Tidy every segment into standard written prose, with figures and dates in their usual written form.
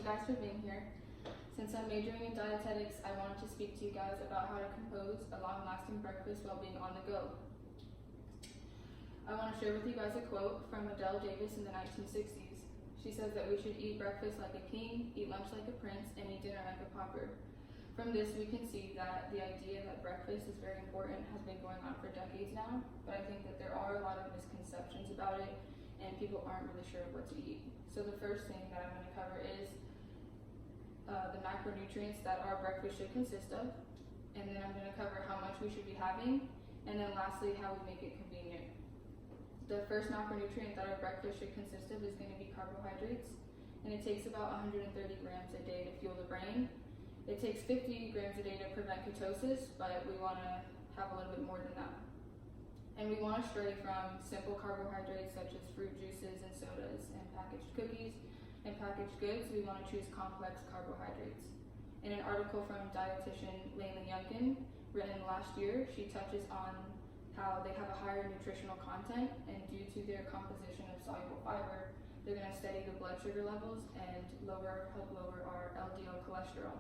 guys for being here. Since I'm majoring in dietetics, I wanted to speak to you guys about how to compose a long-lasting breakfast while being on the go. I want to share with you guys a quote from Adele Davis in the 1960s. She says that we should eat breakfast like a king, eat lunch like a prince, and eat dinner like a pauper. From this, we can see that the idea that breakfast is very important has been going on for decades now, but I think that there are a lot of misconceptions about it, and people aren't really sure what to eat. So the first thing that I'm going to cover is the macronutrients that our breakfast should consist of, and then I'm going to cover how much we should be having, and then lastly, how we make it convenient. The first macronutrient that our breakfast should consist of is going to be carbohydrates, and it takes about 130 grams a day to fuel the brain. It takes 50 grams a day to prevent ketosis, but we want to have a little bit more than that. And we want to stray from simple carbohydrates such as fruit juices and sodas and packaged cookies and packaged goods. We want to choose complex carbohydrates. In an article from dietitian Layla Yunkin, written last year, she touches on how they have a higher nutritional content, and due to their composition of soluble fiber, they're going to steady the blood sugar levels and help lower our LDL cholesterol.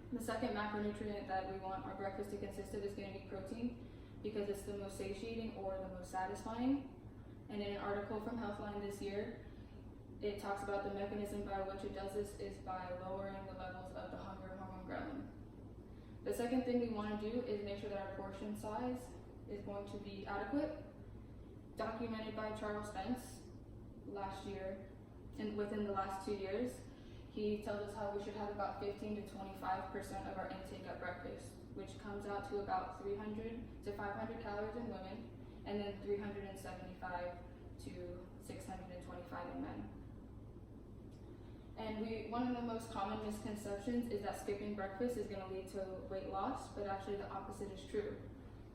The second macronutrient that we want our breakfast to consist of is going to be protein, because it's the most satiating or the most satisfying. And in an article from Healthline this year, it talks about the mechanism by which it does this is by lowering the levels of the hunger hormone ghrelin. The second thing we want to do is make sure that our portion size is going to be adequate. Documented by Charles Spence last year, and within the last 2 years, he tells us how we should have about 15 to 25% of our intake at breakfast, which comes out to about 300 to 500 calories in women, and then 375 to 625 in men. And one of the most common misconceptions is that skipping breakfast is going to lead to weight loss, but actually the opposite is true.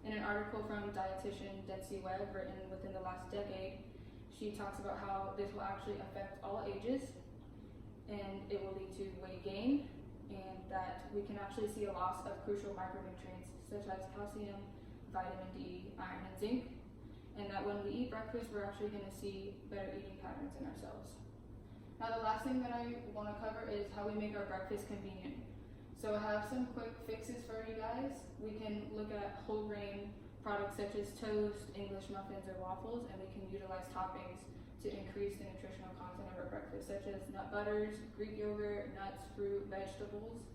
In an article from dietitian Detsy Webb, written within the last decade, she talks about how this will actually affect all ages, and it will lead to weight gain, and that we can actually see a loss of crucial micronutrients such as calcium, vitamin D, iron, and zinc, and that when we eat breakfast, we're actually going to see better eating patterns in ourselves. Now, the last thing that I want to cover is how we make our breakfast convenient. So I have some quick fixes for you guys. We can look at whole grain products such as toast, English muffins, or waffles, and we can utilize toppings to increase the nutritional content of our breakfast, such as nut butters, Greek yogurt, nuts, fruit, vegetables,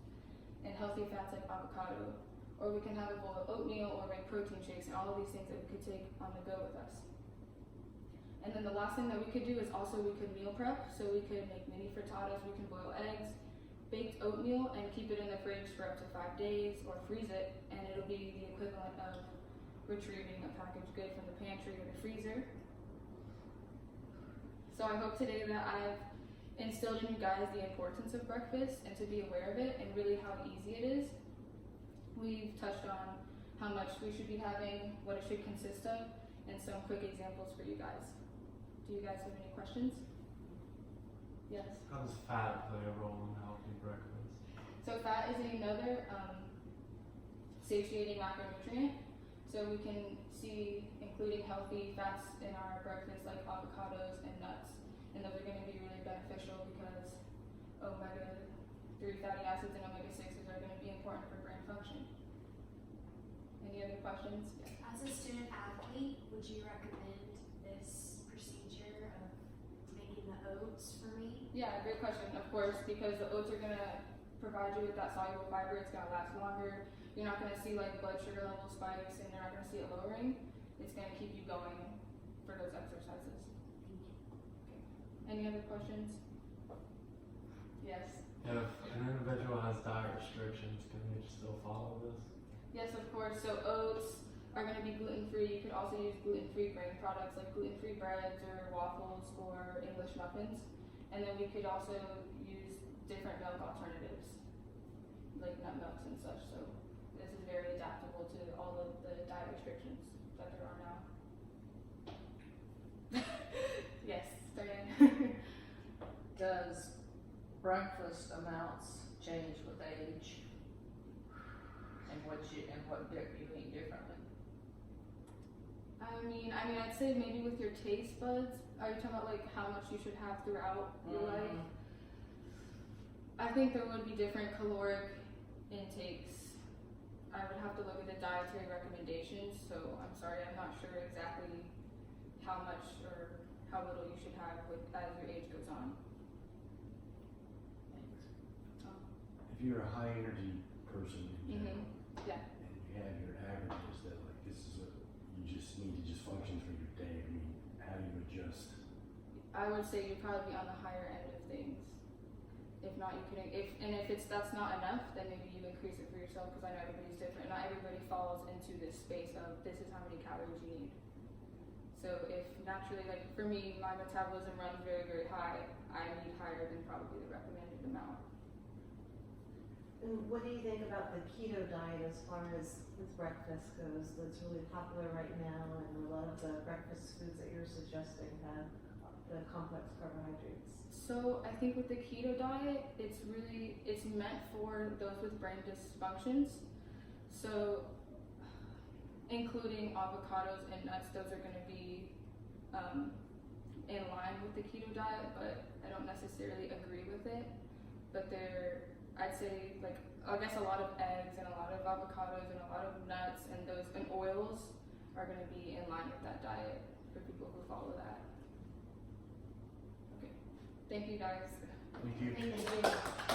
and healthy fats like avocado. Or we can have a bowl of oatmeal or make protein shakes, and all of these things that we could take on the go with us. And then the last thing that we could do is also we could meal prep. So we could make mini frittatas, we can boil eggs, baked oatmeal, and keep it in the fridge for up to 5 days, or freeze it, and it'll be the equivalent of retrieving a packaged good from the pantry or the freezer. So I hope today that I've instilled in you guys the importance of breakfast and to be aware of it and really how easy it is. We've touched on how much we should be having, what it should consist of, and some quick examples for you guys. Do you guys have any questions? Yes? How does fat play a role in healthy breakfast? So fat is another satiating macronutrient. So we can see including healthy fats in our breakfast like avocados and nuts. And those are going to be really beneficial because omega-3 fatty acids and omega-6s are going to be important for brain function. Any other questions? Yeah. As a student athlete, would you recommend this procedure of making the oats for me? Yeah, great question, of course, because the oats are going to provide you with that soluble fiber. It's going to last longer. You're not going to see like blood sugar level spikes, and you're not going to see it lowering. It's going to keep you going for those exercises. Okay. Any other questions? Yes? If an individual has diet restrictions, can they still follow this? Yes, of course. So oats are going to be gluten-free. You could also use gluten-free grain products like gluten-free breads or waffles or English muffins. And then we could also use different milk alternatives like nut milks and such. So this is very adaptable to all of the diet restrictions that there are now. Yes, Diane. Does breakfast amounts change with age? And what you eat differently? I mean, I'd say maybe with your taste buds. Are you talking about like how much you should have throughout your life? I think there would be different caloric intakes. I would have to look at the dietary recommendations, so I'm sorry, I'm not sure exactly how much or how little you should have with as your age goes on. If you're a high energy person in general, Yeah. and you have your averages that like this is what you just need to just function through your day, I mean, how do you adjust? I would say you'd probably be on the higher end of things. If not, you could, if that's not enough, then maybe you increase it for yourself, because I know everybody's different. Not everybody falls into this space of this is how many calories you need. So if naturally, like for me, my metabolism runs very, very high, I need higher than probably the recommended amount. And what do you think about the keto diet as far as with breakfast goes? That's really popular right now, and a lot of the breakfast foods that you're suggesting have the complex carbohydrates. So I think with the keto diet, it's meant for those with brain dysfunctions. So including avocados and nuts, those are going to be in line with the keto diet, but I don't necessarily agree with it. But I'd say, like, I guess a lot of eggs and a lot of avocados and a lot of nuts and oils are going to be in line with that diet for people who follow that. Okay. Thank you guys. Thank you. Thank you.